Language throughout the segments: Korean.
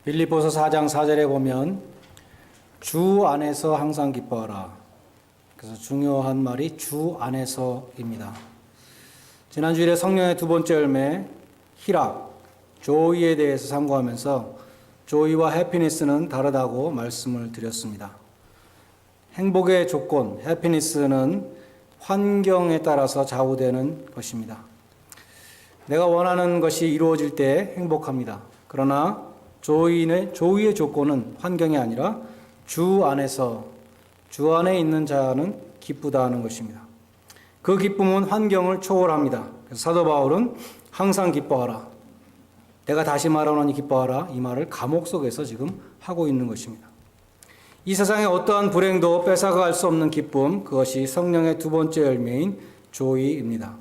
빌립보서 4장 4절에 보면 주 안에서 항상 기뻐하라. 그래서 중요한 말이 주 안에서입니다. 지난 주일에 성령의 두 번째 열매 희락, 조이에 대해서 상고하면서 조이와 해피니스는 다르다고 말씀을 드렸습니다. 행복의 조건, 해피니스는 환경에 따라서 좌우되는 것입니다. 내가 원하는 것이 이루어질 때 행복합니다. 그러나 조이의 조건은 환경이 아니라 주 안에서, 주 안에 있는 자는 기쁘다 하는 것입니다. 그 기쁨은 환경을 초월합니다. 그래서 사도 바울은 항상 기뻐하라. 내가 다시 말하노니 기뻐하라. 이 말을 감옥 속에서 지금 하고 있는 것입니다. 이 세상의 어떠한 불행도 뺏어갈 수 없는 기쁨, 그것이 성령의 두 번째 열매인 조이입니다.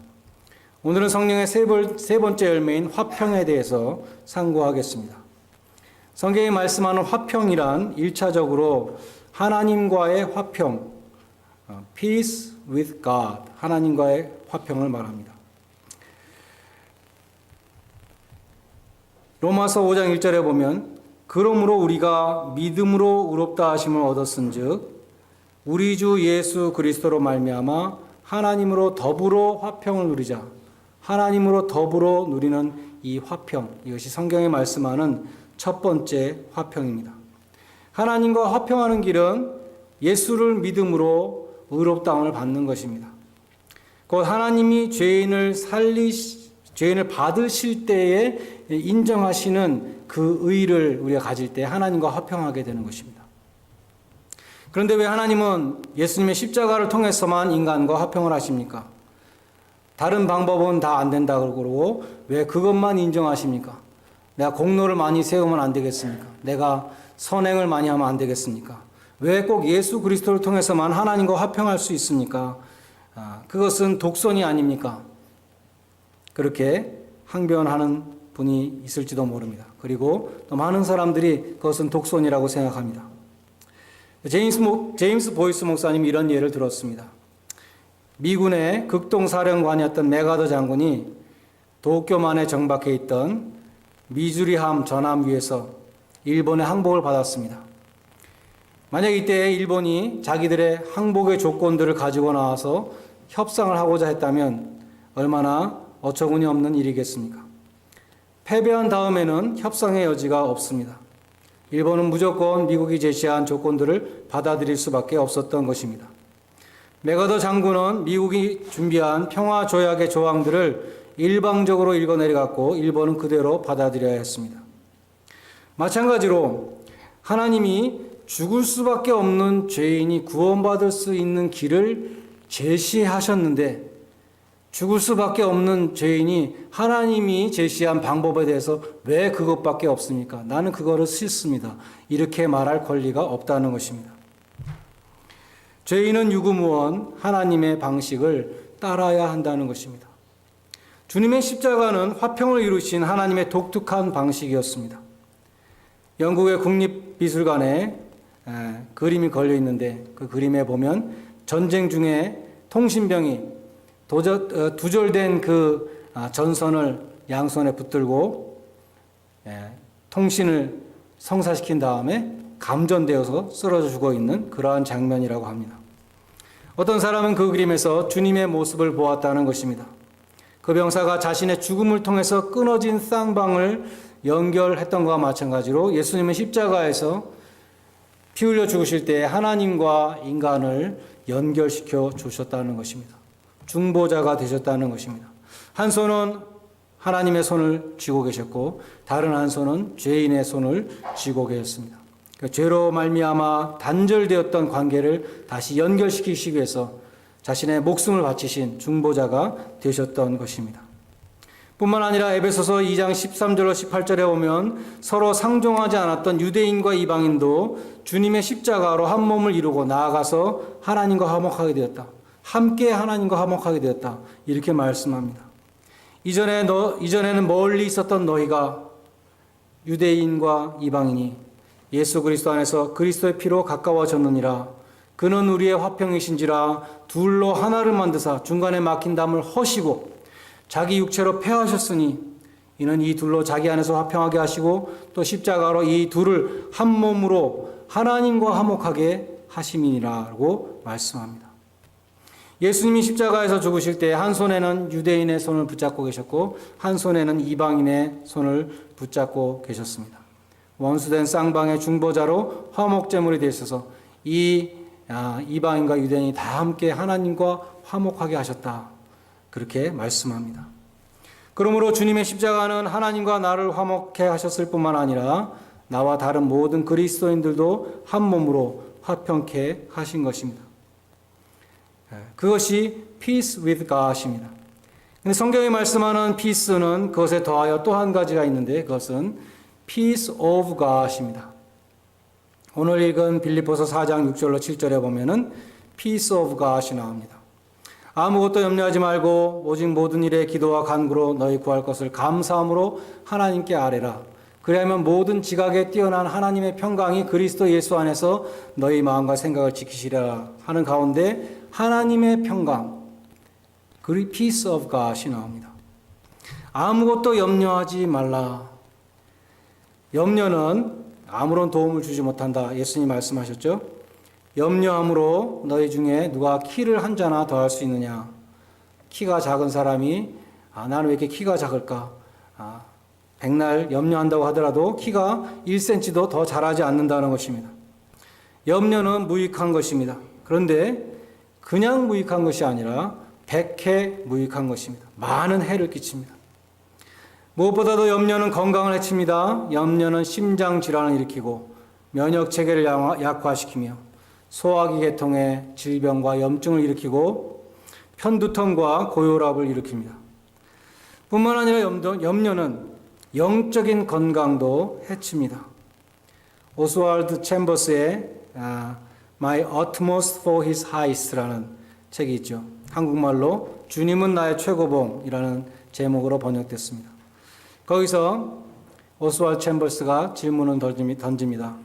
오늘은 성령의 세 번째 열매인 화평에 대해서 상고하겠습니다. 성경이 말씀하는 화평이란 1차적으로 하나님과의 화평, peace with God, 하나님과의 화평을 말합니다. 로마서 5장 1절에 보면 그러므로 우리가 믿음으로 의롭다 하심을 얻었은즉 우리 주 예수 그리스도로 말미암아 하나님으로 더불어 화평을 누리자. 하나님으로 더불어 누리는 이 화평, 이것이 성경에 말씀하는 첫 번째 화평입니다. 하나님과 화평하는 길은 예수를 믿음으로 의롭다함을 받는 것입니다. 곧 하나님이 죄인을 받으실 때에 인정하시는 그 의를 우리가 가질 때 하나님과 화평하게 되는 것입니다. 그런데 왜 하나님은 예수님의 십자가를 통해서만 인간과 화평을 하십니까? 다른 방법은 다 안 된다 그러고 왜 그것만 인정하십니까? 내가 공로를 많이 세우면 안 되겠습니까? 내가 선행을 많이 하면 안 되겠습니까? 왜 꼭 예수 그리스도를 통해서만 하나님과 화평할 수 있습니까? 그것은 독선이 아닙니까? 그렇게 항변하는 분이 있을지도 모릅니다. 그리고 또 많은 사람들이 그것은 독선이라고 생각합니다. 제임스 보이스 목사님이 이런 예를 들었습니다. 미군의 극동사령관이었던 메가더 장군이 도쿄만에 정박해 있던 미주리함 전함 위에서 일본의 항복을 받았습니다. 만약 이때 일본이 자기들의 항복의 조건들을 가지고 나와서 협상을 하고자 했다면 얼마나 어처구니 없는 일이겠습니까? 패배한 다음에는 협상의 여지가 없습니다. 일본은 무조건 미국이 제시한 조건들을 받아들일 수밖에 없었던 것입니다. 메가더 장군은 미국이 준비한 평화조약의 조항들을 일방적으로 읽어내려갔고 일본은 그대로 받아들여야 했습니다. 마찬가지로 하나님이 죽을 수밖에 없는 죄인이 구원받을 수 있는 길을 제시하셨는데 죽을 수밖에 없는 죄인이 하나님이 제시한 방법에 대해서 왜 그것밖에 없습니까? 나는 그거를 싫습니다. 이렇게 말할 권리가 없다는 것입니다. 죄인은 유구무원 하나님의 방식을 따라야 한다는 것입니다. 주님의 십자가는 화평을 이루신 하나님의 독특한 방식이었습니다. 영국의 국립미술관에 그림이 걸려 있는데 그 그림에 보면 전쟁 중에 통신병이 두절된 그 전선을 양손에 붙들고 통신을 성사시킨 다음에 감전되어서 쓰러져 죽어 있는 그러한 장면이라고 합니다. 어떤 사람은 그 그림에서 주님의 모습을 보았다는 것입니다. 그 병사가 자신의 죽음을 통해서 끊어진 쌍방을 연결했던 것과 마찬가지로 예수님은 십자가에서 피 흘려 죽으실 때 하나님과 인간을 연결시켜 주셨다는 것입니다. 중보자가 되셨다는 것입니다. 한 손은 하나님의 손을 쥐고 계셨고 다른 한 손은 죄인의 손을 쥐고 계셨습니다. 죄로 말미암아 단절되었던 관계를 다시 연결시키시기 위해서 자신의 목숨을 바치신 중보자가 되셨던 것입니다. 뿐만 아니라 에베소서 2장 13절로 18절에 보면 서로 상종하지 않았던 유대인과 이방인도 주님의 십자가로 한 몸을 이루고 나아가서 하나님과 화목하게 되었다. 함께 하나님과 화목하게 되었다. 이렇게 말씀합니다. 이전에는 멀리 있었던 너희가 유대인과 이방인이 예수 그리스도 안에서 그리스도의 피로 가까워졌느니라. 그는 우리의 화평이신지라 둘로 하나를 만드사 중간에 막힌 담을 허시고 자기 육체로 폐하셨으니 이는 이 둘로 자기 안에서 화평하게 하시고 또 십자가로 이 둘을 한 몸으로 하나님과 화목하게 하심이니라고 말씀합니다. 예수님이 십자가에서 죽으실 때 한 손에는 유대인의 손을 붙잡고 계셨고 한 손에는 이방인의 손을 붙잡고 계셨습니다. 원수된 쌍방의 중보자로 화목제물이 되셔서 이방인과 유대인이 다 함께 하나님과 화목하게 하셨다. 그렇게 말씀합니다. 그러므로 주님의 십자가는 하나님과 나를 화목해 하셨을 뿐만 아니라 나와 다른 모든 그리스도인들도 한 몸으로 화평케 하신 것입니다. 그것이 peace with God입니다. 근데 성경이 말씀하는 peace는 그것에 더하여 또 한 가지가 있는데 그것은 peace of God입니다. 오늘 읽은 빌립보서 4장 6절로 7절에 보면은 peace of God이 나옵니다. 아무것도 염려하지 말고 오직 모든 일에 기도와 간구로 너희 구할 것을 감사함으로 하나님께 아뢰라. 그리하면 모든 지각에 뛰어난 하나님의 평강이 그리스도 예수 안에서 너희 마음과 생각을 지키시리라 하는 가운데 하나님의 평강, 그 peace of God이 나옵니다. 아무것도 염려하지 말라. 염려는 아무런 도움을 주지 못한다. 예수님 말씀하셨죠? 염려함으로 너희 중에 누가 키를 한 자나 더할 수 있느냐. 키가 작은 사람이 나는 왜 이렇게 키가 작을까? 백날 염려한다고 하더라도 키가 1cm도 더 자라지 않는다는 것입니다. 염려는 무익한 것입니다. 그런데 그냥 무익한 것이 아니라 백해 무익한 것입니다. 많은 해를 끼칩니다. 무엇보다도 염려는 건강을 해칩니다. 염려는 심장 질환을 일으키고 면역 체계를 약화시키며 소화기 계통의 질병과 염증을 일으키고 편두통과 고혈압을 일으킵니다. 뿐만 아니라 염려는 영적인 건강도 해칩니다. 오스왈드 챔버스의 My Utmost for His Highest라는 책이 있죠. 한국말로 주님은 나의 최고봉이라는 제목으로 번역됐습니다. 거기서 오스왈드 챔버스가 질문을 던집니다.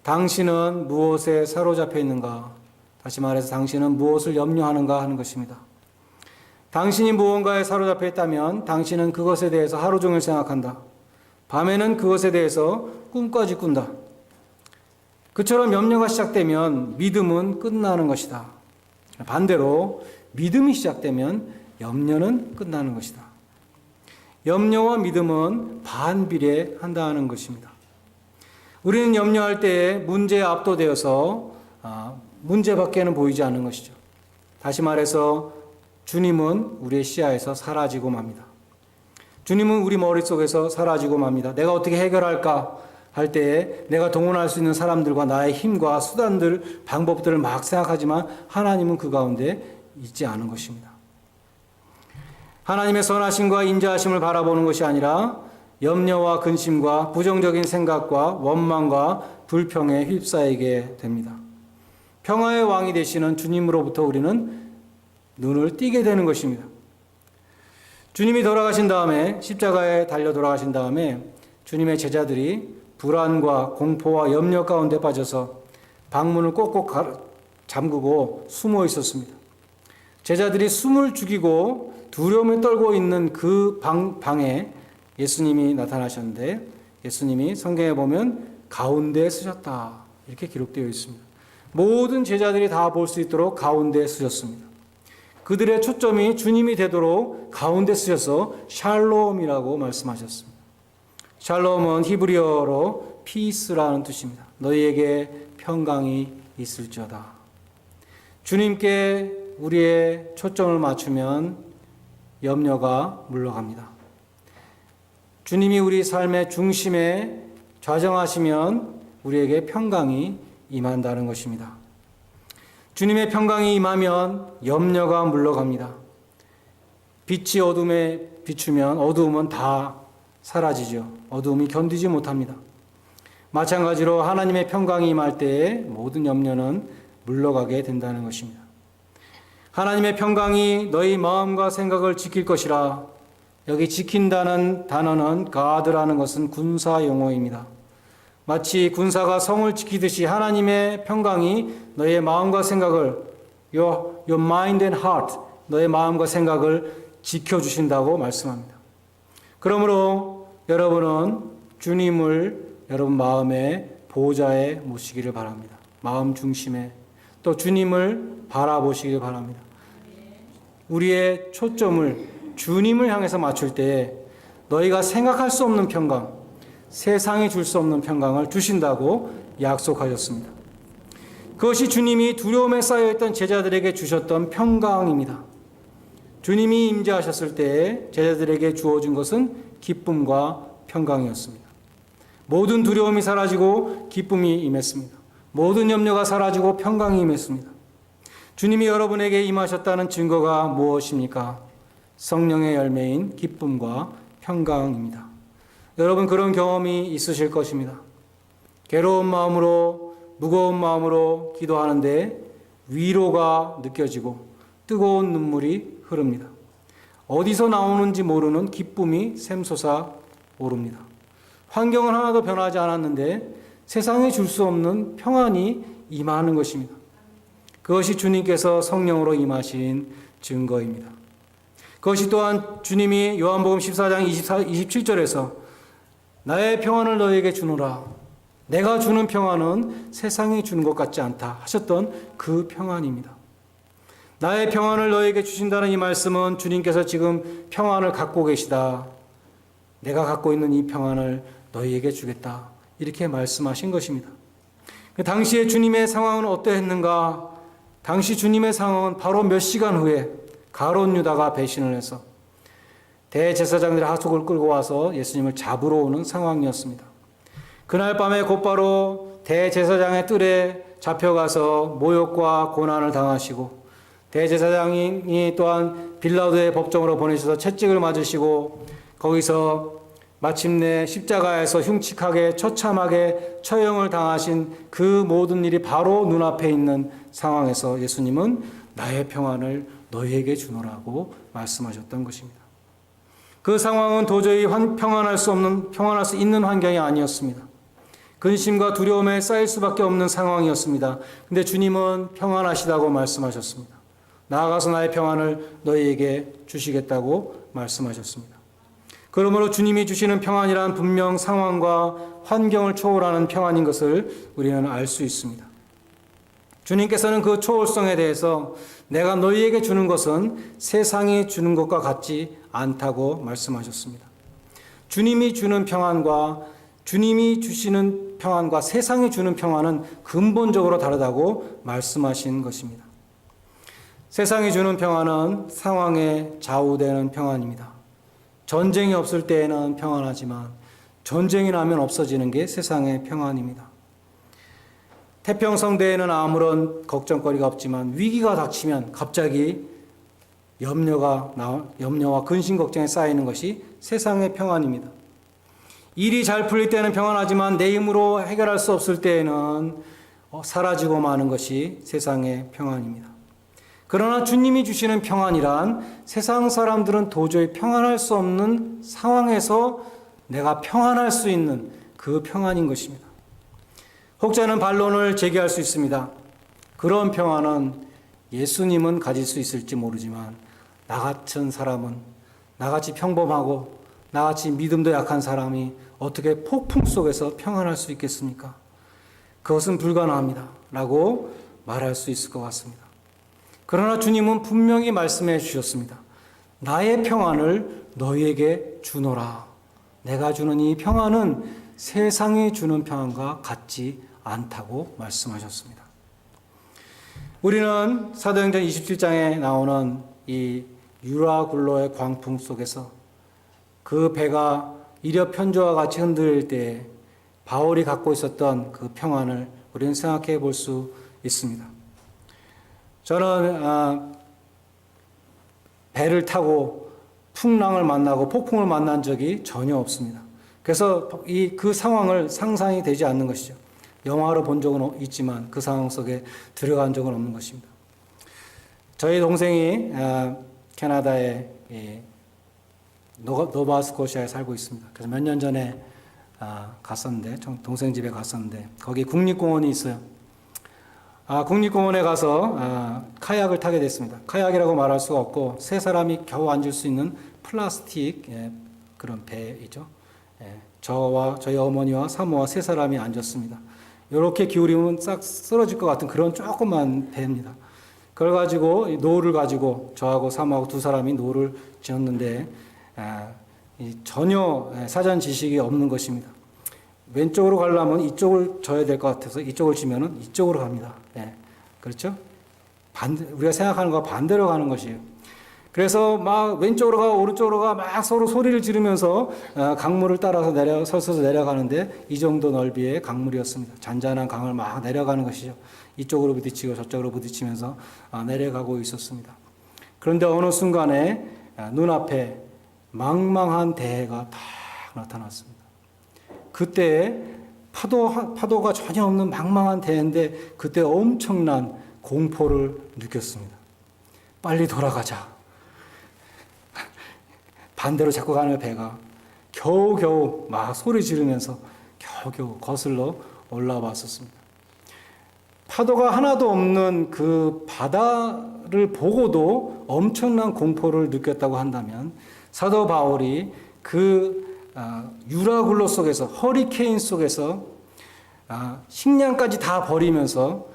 당신은 무엇에 사로잡혀 있는가? 다시 말해서 당신은 무엇을 염려하는가 하는 것입니다. 당신이 무언가에 사로잡혀 있다면 당신은 그것에 대해서 하루 종일 생각한다. 밤에는 그것에 대해서 꿈까지 꾼다. 그처럼 염려가 시작되면 믿음은 끝나는 것이다. 반대로 믿음이 시작되면 염려는 끝나는 것이다. 염려와 믿음은 반비례한다는 것입니다. 우리는 염려할 때에 문제에 압도되어서 문제밖에는 보이지 않는 것이죠. 다시 말해서 주님은 우리의 시야에서 사라지고 맙니다. 주님은 우리 머릿속에서 사라지고 맙니다. 내가 어떻게 해결할까 할 때에 내가 동원할 수 있는 사람들과 나의 힘과 수단들, 방법들을 막 생각하지만 하나님은 그 가운데 있지 않은 것입니다. 하나님의 선하심과 인자하심을 바라보는 것이 아니라 염려와 근심과 부정적인 생각과 원망과 불평에 휩싸이게 됩니다. 평화의 왕이 되시는 주님으로부터 우리는 눈을 띄게 되는 것입니다. 주님이 돌아가신 다음에 십자가에 달려 돌아가신 다음에 주님의 제자들이 불안과 공포와 염려 가운데 빠져서 방문을 꼭꼭 잠그고 숨어 있었습니다. 제자들이 숨을 죽이고 두려움에 떨고 있는 그 방에 예수님이 나타나셨는데 예수님이 성경에 보면 가운데에 서셨다 이렇게 기록되어 있습니다. 모든 제자들이 다 볼 수 있도록 가운데에 서셨습니다. 그들의 초점이 주님이 되도록 가운데 서셔서 샬롬이라고 말씀하셨습니다. 샬롬은 히브리어로 피스라는 뜻입니다. 너희에게 평강이 있을지어다. 주님께 우리의 초점을 맞추면 염려가 물러갑니다. 주님이 우리 삶의 중심에 좌정하시면 우리에게 평강이 임한다는 것입니다. 주님의 평강이 임하면 염려가 물러갑니다. 빛이 어둠에 비추면 어두움은 다 사라지죠. 어두움이 견디지 못합니다. 마찬가지로 하나님의 평강이 임할 때에 모든 염려는 물러가게 된다는 것입니다. 하나님의 평강이 너희 마음과 생각을 지킬 것이라. 여기 지킨다는 단어는 가드라는 것은 군사 용어입니다. 마치 군사가 성을 지키듯이 하나님의 평강이 너의 마음과 생각을 your mind and heart 너의 마음과 생각을 지켜주신다고 말씀합니다. 그러므로 여러분은 주님을 여러분 마음의 보좌에 모시기를 바랍니다. 마음 중심에 또 주님을 바라보시길 바랍니다. 우리의 초점을 주님을 향해서 맞출 때에 너희가 생각할 수 없는 평강, 세상이 줄 수 없는 평강을 주신다고 약속하셨습니다. 그것이 주님이 두려움에 쌓여있던 제자들에게 주셨던 평강입니다. 주님이 임재하셨을 때에 제자들에게 주어진 것은 기쁨과 평강이었습니다. 모든 두려움이 사라지고 기쁨이 임했습니다. 모든 염려가 사라지고 평강이 임했습니다. 주님이 여러분에게 임하셨다는 증거가 무엇입니까? 성령의 열매인 기쁨과 평강입니다. 여러분 그런 경험이 있으실 것입니다. 괴로운 마음으로 무거운 마음으로 기도하는데 위로가 느껴지고 뜨거운 눈물이 흐릅니다. 어디서 나오는지 모르는 기쁨이 샘솟아 오릅니다. 환경은 하나도 변하지 않았는데 세상에 줄 수 없는 평안이 임하는 것입니다. 그것이 주님께서 성령으로 임하신 증거입니다. 그것이 또한 주님이 요한복음 14장 27절에서 나의 평안을 너에게 주노라. 내가 주는 평안은 세상이 주는 것 같지 않다 하셨던 그 평안입니다. 나의 평안을 너에게 주신다는 이 말씀은 주님께서 지금 평안을 갖고 계시다. 내가 갖고 있는 이 평안을 너희에게 주겠다. 이렇게 말씀하신 것입니다. 당시에 주님의 상황은 어떠했는가? 당시 주님의 상황은 바로 몇 시간 후에 가룟 유다가 배신을 해서 대제사장들의 하속을 끌고 와서 예수님을 잡으러 오는 상황이었습니다. 그날 밤에 곧바로 대제사장의 뜰에 잡혀가서 모욕과 고난을 당하시고 대제사장이 또한 빌라도의 법정으로 보내셔서 채찍을 맞으시고 거기서 마침내 십자가에서 흉측하게 처참하게 처형을 당하신 그 모든 일이 바로 눈앞에 있는 상황에서 예수님은 나의 평안을 너희에게 주노라고 말씀하셨던 것입니다. 그 상황은 도저히 평안할 수 있는 환경이 아니었습니다. 근심과 두려움에 쌓일 수밖에 없는 상황이었습니다. 근데 주님은 평안하시다고 말씀하셨습니다. 나아가서 나의 평안을 너희에게 주시겠다고 말씀하셨습니다. 그러므로 주님이 주시는 평안이란 분명 상황과 환경을 초월하는 평안인 것을 우리는 알 수 있습니다. 주님께서는 그 초월성에 대해서 내가 너희에게 주는 것은 세상이 주는 것과 같지 않다고 말씀하셨습니다. 주님이 주는 평안과 주님이 주시는 평안과 세상이 주는 평안은 근본적으로 다르다고 말씀하신 것입니다. 세상이 주는 평안은 상황에 좌우되는 평안입니다. 전쟁이 없을 때에는 평안하지만 전쟁이 나면 없어지는 게 세상의 평안입니다. 태평성대에는 아무런 걱정거리가 없지만 위기가 닥치면 갑자기 염려와 근심 걱정에 쌓이는 것이 세상의 평안입니다. 일이 잘 풀릴 때는 평안하지만 내 힘으로 해결할 수 없을 때에는 사라지고 마는 것이 세상의 평안입니다. 그러나 주님이 주시는 평안이란 세상 사람들은 도저히 평안할 수 없는 상황에서 내가 평안할 수 있는 그 평안인 것입니다. 혹자는 반론을 제기할 수 있습니다. 그런 평안은 예수님은 가질 수 있을지 모르지만 나 같은 사람은 나같이 평범하고 나같이 믿음도 약한 사람이 어떻게 폭풍 속에서 평안할 수 있겠습니까? 그것은 불가능합니다. 라고 말할 수 있을 것 같습니다. 그러나 주님은 분명히 말씀해 주셨습니다. 나의 평안을 너희에게 주노라. 내가 주는 이 평안은 세상이 주는 평안과 같지 않다고 말씀하셨습니다. 우리는 사도행전 27장에 나오는 이 유라굴로의 광풍 속에서 그 배가 이력 편조와 같이 흔들릴 때 바울이 갖고 있었던 그 평안을 우리는 생각해 볼 수 있습니다. 저는 배를 타고 풍랑을 만나고 폭풍을 만난 적이 전혀 없습니다. 그래서 그 상황을 상상이 되지 않는 것이죠. 영화로 본 적은 있지만 그 상황 속에 들어간 적은 없는 것입니다. 저희 동생이 캐나다의 노바스코시아에 살고 있습니다. 그래서 몇 년 전에 갔었는데, 동생 집에 갔었는데 거기 국립공원이 있어요. 국립공원에 가서 카약을 타게 됐습니다. 카약이라고 말할 수가 없고 세 사람이 겨우 앉을 수 있는 플라스틱 그런 배이죠. 저와 저희 어머니와 사모와 세 사람이 앉았습니다. 이렇게 기울이면 싹 쓰러질 것 같은 그런 조그만 배입니다. 그걸 가지고 노를 가지고 저하고 사모하고 두 사람이 노를 지었는데 전혀 사전 지식이 없는 것입니다. 왼쪽으로 가려면 이쪽을 져야 될 것 같아서 이쪽을 지면은 이쪽으로 갑니다. 그렇죠? 우리가 생각하는 것과 반대로 가는 것이에요. 그래서 막 왼쪽으로 가 오른쪽으로 가 막 서로 소리를 지르면서 강물을 따라서 서서히 내려가는데 이 정도 넓이의 강물이었습니다. 잔잔한 강을 막 내려가는 것이죠. 이쪽으로 부딪히고 저쪽으로 부딪히면서 내려가고 있었습니다. 그런데 어느 순간에 눈앞에 망망한 대해가 딱 나타났습니다. 그때 파도가 전혀 없는 망망한 대해인데 그때 엄청난 공포를 느꼈습니다. 빨리 돌아가자. 반대로 자꾸 가는 배가 겨우겨우 막 소리 지르면서 겨우겨우 거슬러 올라왔었습니다. 파도가 하나도 없는 그 바다를 보고도 엄청난 공포를 느꼈다고 한다면 사도 바울이 그 유라굴로 속에서 허리케인 속에서 식량까지 다 버리면서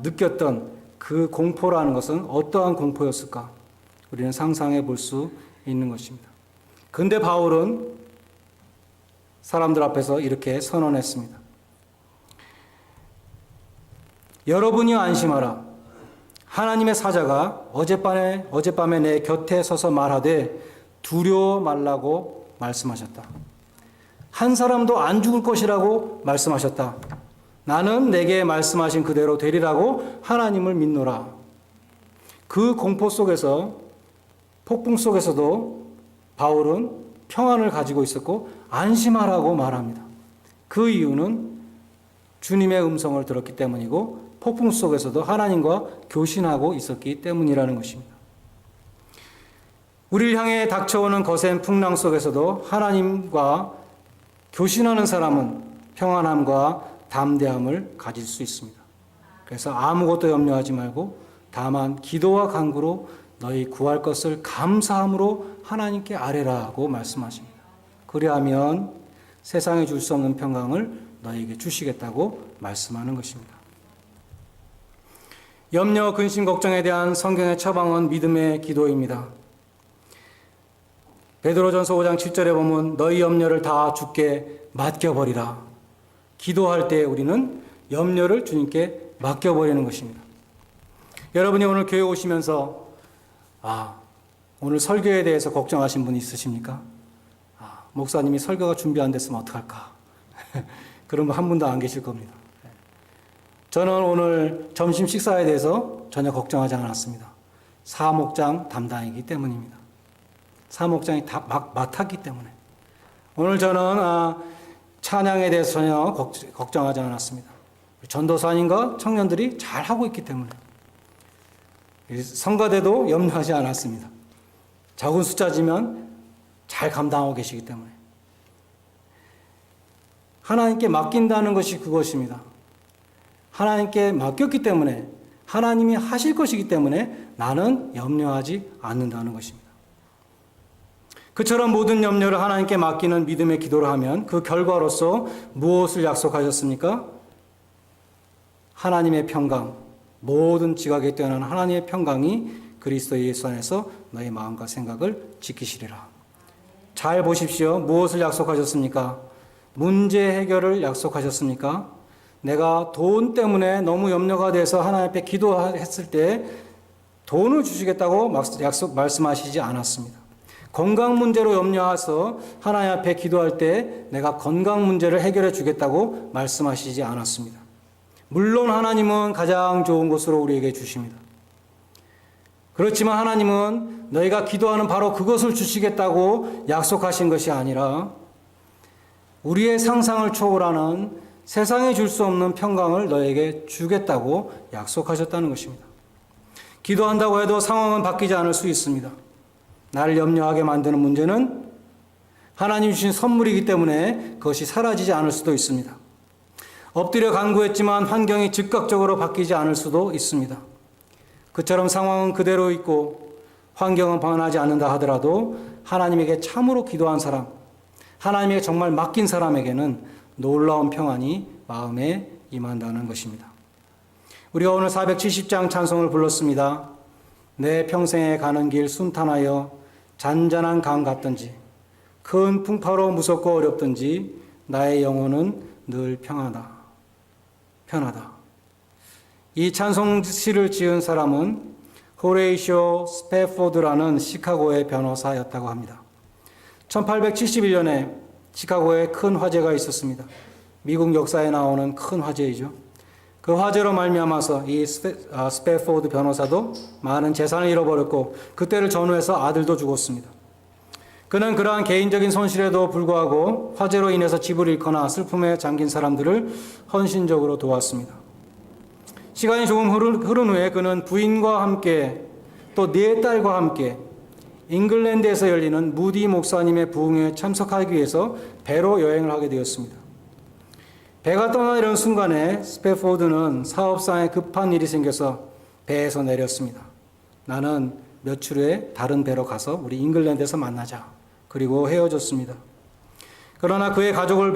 느꼈던 그 공포라는 것은 어떠한 공포였을까? 우리는 상상해 볼 수 있는 것입니다. 근데 바울은 사람들 앞에서 이렇게 선언했습니다. 여러분이 안심하라. 하나님의 사자가 어젯밤에 내 곁에 서서 말하되 두려워 말라고 말씀하셨다. 한 사람도 안 죽을 것이라고 말씀하셨다. 나는 내게 말씀하신 그대로 되리라고 하나님을 믿노라. 그 공포 속에서 폭풍 속에서도 바울은 평안을 가지고 있었고 안심하라고 말합니다. 그 이유는 주님의 음성을 들었기 때문이고 폭풍 속에서도 하나님과 교신하고 있었기 때문이라는 것입니다. 우리를 향해 닥쳐오는 거센 풍랑 속에서도 하나님과 교신하는 사람은 평안함과 담대함을 가질 수 있습니다. 그래서 아무것도 염려하지 말고 다만 기도와 간구로 너희 구할 것을 감사함으로 하나님께 아뢰라고 말씀하십니다. 그리하면 세상에 줄 수 없는 평강을 너희에게 주시겠다고 말씀하는 것입니다. 염려, 근심, 걱정에 대한 성경의 처방은 믿음의 기도입니다. 베드로전서 5장 7절에 보면 너희 염려를 다 주께 맡겨버리라. 기도할 때 우리는 염려를 주님께 맡겨버리는 것입니다. 여러분이 오늘 교회 오시면서 오늘 설교에 대해서 걱정하신 분 있으십니까? 목사님이 설교가 준비 안 됐으면 어떡할까? 그런 분 한 분도 안 계실 겁니다. 저는 오늘 점심 식사에 대해서 전혀 걱정하지 않았습니다. 사목장 담당이기 때문입니다. 사목장이 다 맡았기 때문에. 오늘 저는 찬양에 대해서 전혀 걱정하지 않았습니다. 전도사님과 청년들이 잘하고 있기 때문에. 성가대도 염려하지 않았습니다. 적은 숫자지만 잘 감당하고 계시기 때문에. 하나님께 맡긴다는 것이 그것입니다. 하나님께 맡겼기 때문에 하나님이 하실 것이기 때문에 나는 염려하지 않는다는 것입니다. 그처럼 모든 염려를 하나님께 맡기는 믿음의 기도를 하면 그 결과로서 무엇을 약속하셨습니까? 하나님의 평강, 모든 지각에 뛰어난 하나님의 평강이 그리스도 예수 안에서 너희 마음과 생각을 지키시리라. 잘 보십시오. 무엇을 약속하셨습니까? 문제 해결을 약속하셨습니까? 내가 돈 때문에 너무 염려가 돼서 하나님 앞에 기도했을 때 돈을 주시겠다고 말씀하시지 않았습니다. 건강 문제로 염려해서 하나님 앞에 기도할 때 내가 건강 문제를 해결해 주겠다고 말씀하시지 않았습니다. 물론 하나님은 가장 좋은 것으로 우리에게 주십니다. 그렇지만 하나님은 너희가 기도하는 바로 그것을 주시겠다고 약속하신 것이 아니라 우리의 상상을 초월하는 세상에 줄 수 없는 평강을 너에게 주겠다고 약속하셨다는 것입니다. 기도한다고 해도 상황은 바뀌지 않을 수 있습니다. 나를 염려하게 만드는 문제는 하나님 주신 선물이기 때문에 그것이 사라지지 않을 수도 있습니다. 엎드려 간구했지만 환경이 즉각적으로 바뀌지 않을 수도 있습니다. 그처럼 상황은 그대로 있고 환경은 변하지 않는다 하더라도 하나님에게 참으로 기도한 사람, 하나님에게 정말 맡긴 사람에게는 놀라운 평안이 마음에 임한다는 것입니다. 우리가 오늘 470장 찬송을 불렀습니다. 내 평생에 가는 길 순탄하여 잔잔한 강 같든지 큰 풍파로 무섭고 어렵든지 나의 영혼은 늘 편하다. 이 찬송시를 지은 사람은 호레이쇼 스패포드라는 시카고의 변호사였다고 합니다. 1871년에 시카고에 큰 화재가 있었습니다. 미국 역사에 나오는 큰 화재이죠. 그 화재로 말미암아서 이 스패포드 변호사도 많은 재산을 잃어버렸고 그때를 전후해서 아들도 죽었습니다. 그는 그러한 개인적인 손실에도 불구하고 화재로 인해서 집을 잃거나 슬픔에 잠긴 사람들을 헌신적으로 도왔습니다. 시간이 조금 흐른 후에 그는 부인과 함께 또 네 딸과 함께 잉글랜드에서 열리는 무디 목사님의 부흥에 참석하기 위해서 배로 여행을 하게 되었습니다. 배가 떠나려는 순간에 스패포드는 사업상에 급한 일이 생겨서 배에서 내렸습니다. 나는 며칠 후에 다른 배로 가서 우리 잉글랜드에서 만나자. 그리고 헤어졌습니다. 그러나 그의 가족을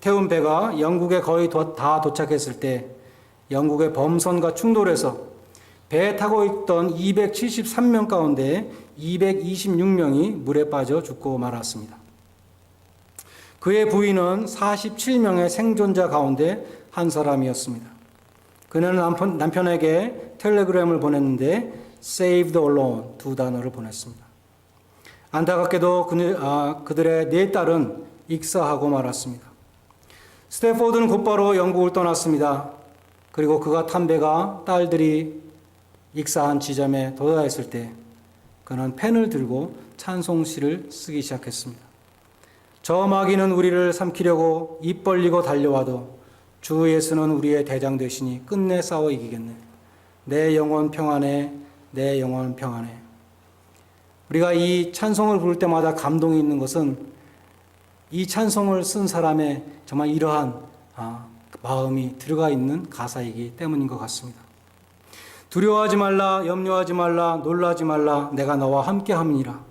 태운 배가 영국에 거의 다 도착했을 때 영국의 범선과 충돌해서 배에 타고 있던 273명 가운데 226명이 물에 빠져 죽고 말았습니다. 그의 부인은 47명의 생존자 가운데 한 사람이었습니다. 그는 남편에게 텔레그램을 보냈는데 Saved alone 두 단어를 보냈습니다. 안타깝게도 그들의 네 딸은 익사하고 말았습니다. 스태포드는 곧바로 영국을 떠났습니다. 그리고 그가 탄 배가 딸들이 익사한 지점에 도달했을 때 그는 펜을 들고 찬송시를 쓰기 시작했습니다. 저 마귀는 우리를 삼키려고 입 벌리고 달려와도 주 예수는 우리의 대장 되시니 끝내 싸워 이기겠네. 내 영혼 평안해, 내 영혼 평안해. 우리가 이 찬송을 부를 때마다 감동이 있는 것은 이 찬송을 쓴 사람의 정말 이러한 마음이 들어가 있는 가사이기 때문인 것 같습니다. 두려워하지 말라, 염려하지 말라, 놀라지 말라, 내가 너와 함께 함이니라.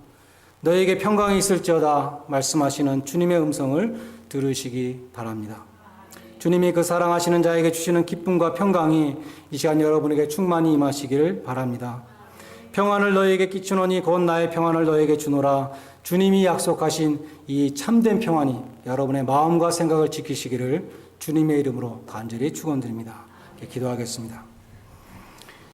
너에게 평강이 있을지어다 말씀하시는 주님의 음성을 들으시기 바랍니다. 주님이 그 사랑하시는 자에게 주시는 기쁨과 평강이 이 시간 여러분에게 충만히 임하시기를 바랍니다. 평안을 너에게 끼치노니 곧 나의 평안을 너에게 주노라. 주님이 약속하신 이 참된 평안이 여러분의 마음과 생각을 지키시기를 주님의 이름으로 간절히 축원드립니다. 기도하겠습니다.